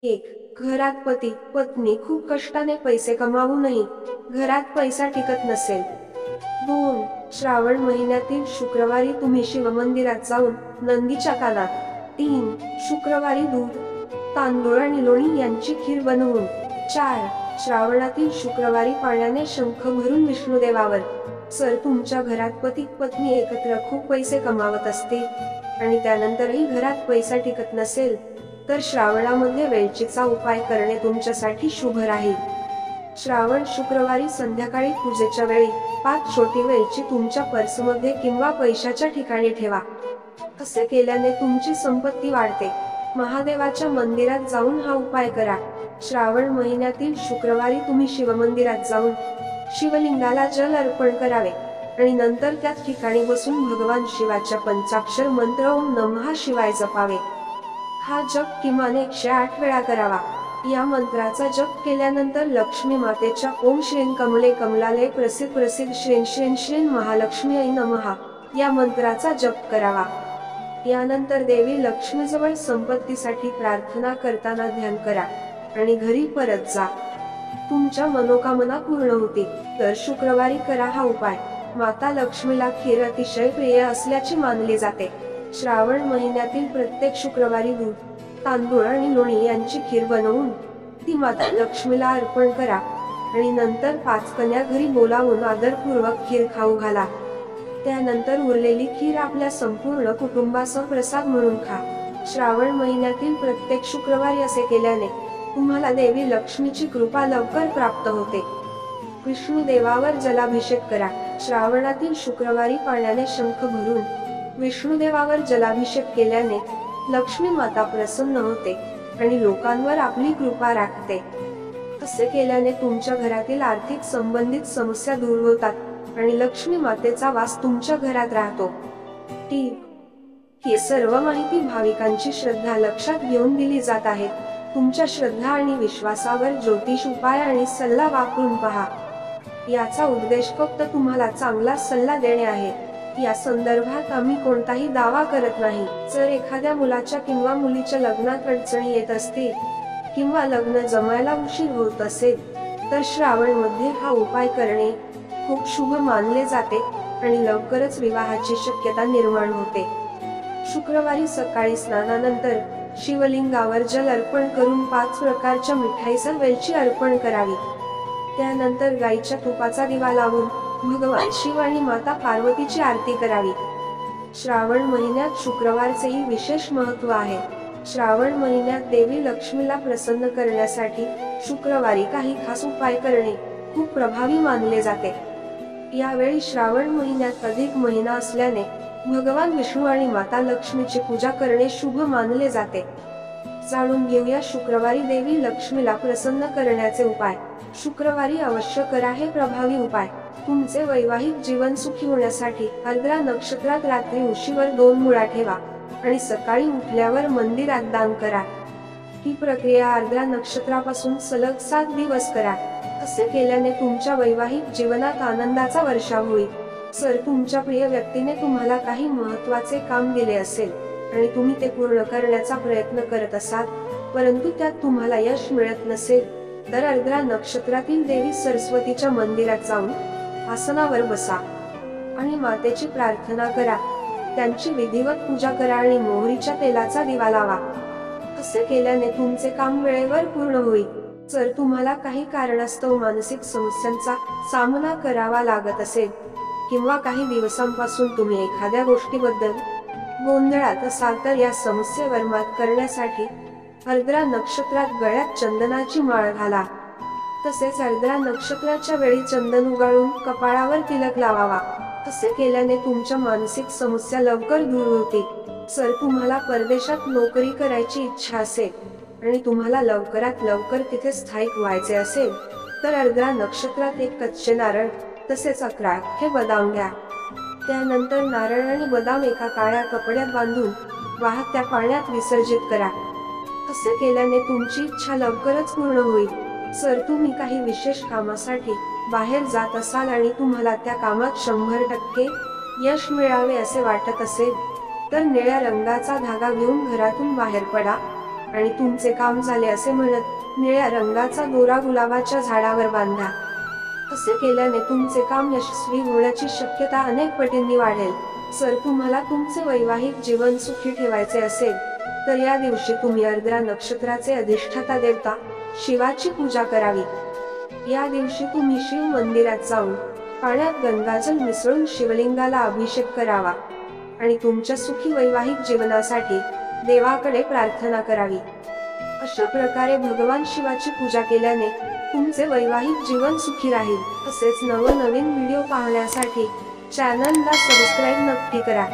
एक, घरात पती पत्नी खूप कष्टाने पैसे कमावूनही घरात पैसा टिकत नसेल. 2. श्रावण महिन्यातील शुक्रवारी तुम्ही शिवमंदिरात जाऊन नंदीच्या कानात 3. शुक्रवारी दूध, तांदूळ आणि लोणी यांची खीर बनवून. 4. श्रावणातील शुक्रवारी पाण्याने शंख भरून विष्णुदेवावर. जर तुमच्या घरात पती पत्नी एकत्र खूप पैसे कमावत असतील आणि त्यानंतरही घरात पैसा टिकत नसेल, तर श्रावणामध्ये वेलचीचा उपाय करणे तुमच्यासाठी शुभ राहील. श्रावण शुक्रवारी संध्याकाळी पूजेच्या वेळी 5 छोटी वेलची तुमच्या पर्समध्ये किंवा पैशाच्या ठिकाणी ठेवा. असे केल्याने तुमची संपत्ती वाढते. महादेवाच्या मंदिरात जाऊन हा उपाय करा. श्रावण महिन्यातील शुक्रवारी तुम्ही शिवमंदिरात जाऊन शिवलिंगाला जल अर्पण करावे आणि नंतर त्याच ठिकाणी बसून भगवान शिवाच्या पंचाक्षर मंत्र ओम नमः शिवाय जपावे. हा जप किमान 108 वेळा करावा. या मंत्राचा जप केल्यानंतर लक्ष्मी मातेच्या ओम श्रीं कमले कमलालय प्रसिद्ध प्रसिद्ध श्रीं श्रीं श्रीं महालक्ष्मी ऐ नमः या मंत्राचा जप करावा. यानंतर देवी लक्ष्मीजवळ संपत्तीसाठी प्रार्थना करताना ध्यान करा आणि घरी परत जा. तुमच्या मनोकामना पूर्ण होतील. तर शुक्रवारी करा हा उपाय. माता लक्ष्मीला खीर अतिशय प्रिय असल्याची मानली जाते. श्रावण महिन्यातील प्रत्येक शुक्रवारी दूध, तांदूळ आणि लोणी यांची खीर बनवून ती माता लक्ष्मीला अर्पण करा आणि नंतर 5 कन्या घरी बोलावून आदरपूर्वक खीर खाऊ घाला. त्यानंतर उरलेली खीर आपल्या संपूर्ण कुटुंबासह प्रसाद म्हणून खा. श्रावण महिन्यातील प्रत्येक शुक्रवारी असे केल्याने तुम्हाला देवी लक्ष्मीची कृपा लवकर प्राप्त होते. विष्णुदेवावर जलाभिषेक करा. श्रावणातील शुक्रवारी पाण्याने शंख भरून विष्णुदेवावर जलाभिषेक केल्याने लक्ष्मी माता प्रसन्न होते आणि लोकांवर आपली कृपा राखते. असे केल्याने तुमच्या घरातील आर्थिक संबंधित समस्या दूर होतात आणि लक्ष्मी मातेचा वास तुमच्या घरात राहतो. ही सर्व माहिती भाविकांची श्रद्धा लक्षात घेऊन दिली जात आहे. तुमच्या श्रद्धा आणि विश्वासावर ज्योतिष उपाय आणि सल्ला वापरून पहा. याचा उद्देश फक्त तुम्हाला चांगला सल्ला देणे आहे. या संदर्भात आम्ही कोणताही दावा करत नाही. जर एखाद्या मुलाच्या किंवा मुलीच्या लग्नात अडचणी येत असतील किंवा लग्न जमायला उशीर होत असेल, तर श्रावण मध्ये हा उपाय करणे खूप शुभ मानले जाते आणि लवकरच विवाहाची शक्यता निर्माण होते. शुक्रवारी सकाळी स्नानानंतर शिवलिंगावर जल अर्पण करून 5 प्रकारच्या मिठाईसह वेलची अर्पण करावी. त्यानंतर गाईच्या तुपाचा दिवा लावून भगवान शिव आणि माता पार्वतीची आरती करावी. श्रावण महिन्यात शुक्रवारचेही विशेष महत्त्व आहे. श्रावण महिन्यात देवी लक्ष्मीला प्रसन्न करण्यासाठी शुक्रवारी काही खास उपाय करणे खूप प्रभावी मानले जाते. यावेळी श्रावण महिन्यात अधिक महिना असल्याने भगवान विष्णू आणि माता लक्ष्मीची पूजा करणे शुभ मानले जाते. जाणून घेऊया शुक्रवारी देवी लक्ष्मीला प्रसन्न करण्याचे उपाय. शुक्रवारी अवश्य करा हे प्रभावी उपाय. तुमचे वैवाहिक जीवन सुखी होण्यासाठी आर्द्रा नक्षत्रात रात्री उशीवर 2 मुळा ठेवा आणि सकाळी उठल्यावर मंदिरात दान करा. ही प्रक्रिया आर्द्रा नक्षत्रापासून सलग 7 दिवस करा. असे केल्याने तुमच्या वैवाहिक जीवनात आनंदाचा वर्षाव होईल. जर तुमच्या प्रिय व्यक्तीने तुम्हाला काही महत्त्वाचे काम दिले असेल आणि तुम्ही ते पूर्ण करण्याचा प्रयत्न करत असाल, परंतु त्यात तुम्हाला यश मिळत नसेल, तर आर्द्रा नक्षत्रातील देवी सरस्वतीच्या मंदिरात जाऊन आसनावर बसा आणि मातेची प्रार्थना करा. त्यांची विधिवत पूजा करा आणि मोहरीच्या तेलाचा दिवा लावा. असे केल्याने तुमचे काम वेळेवर पूर्ण होईल. जर तुम्हाला काही कारणास्तव मानसिक समस्यांचा सामना करावा लागत असेल किंवा काही दिवसांपासून तुम्ही एखाद्या गोष्टीबद्दल गोंधळात असाल, तर या समस्येवर मात करण्यासाठी आर्द्रा नक्षत्रात गळ्यात चंदनाची माळ घाला. तसेच आर्द्रा नक्षत्राच्या वेळी चंदन उगाळून कपाळावर तिलक लावावा. असे केल्याने तुमच्या मानसिक समस्या लवकर दूर होतील. जर तुम्हाला परदेशात नोकरी करायची इच्छा असेल आणि तुम्हाला लवकरात लवकर तिथे स्थायिक व्हायचे असेल, तर आर्द्रा नक्षत्रात 1 कच्चे नारळ तसेच 11 अख्खे बदाम घ्या. त्यानंतर नारळ आणि बदाम एका काळ्या कपड्यात बांधून वाहत्या पाण्यात विसर्जित करा. असे केल्याने तुमची इच्छा लवकरच पूर्ण होईल. जर तुम्ही काही विशेष कामासाठी बाहेर जात असाल आणि तुम्हाला त्या कामात 100% यश मिळावे असे वाटत असेल, तर निळ्या रंगाचा धागा घेऊन घरातून बाहेर पडा आणि तुमचे काम झाले असे म्हणत निळ्या रंगाचा दोरा गुलाबाच्या झाडावर बांधा. असे केल्याने तुमचे काम यशस्वी होण्याची शक्यता अनेक पटींनी वाढेल. जर तुम्हाला तुमचे वैवाहिक जीवन सुखी ठेवायचे असेल तर या दिवशी तुम्ही आर्द्रा नक्षत्राचे अधिष्ठाता देवता शिवाची पूजा करावी. या दिवशी तुम्ही शिव मंदिरात जाऊन पाण्यात गंगाजल मिसळून शिवलिंगाला अभिषेक करावा आणि तुमच्या सुखी वैवाहिक जीवनासाठी देवाकडे प्रार्थना करावी. अशा प्रकारे भगवान शिवाची पूजा केल्याने तुमचे वैवाहिक जीवन सुखी राहील. तसेच नवनवीन व्हिडिओ पाहण्यासाठी चॅनलला सबस्क्राईब नक्की करा.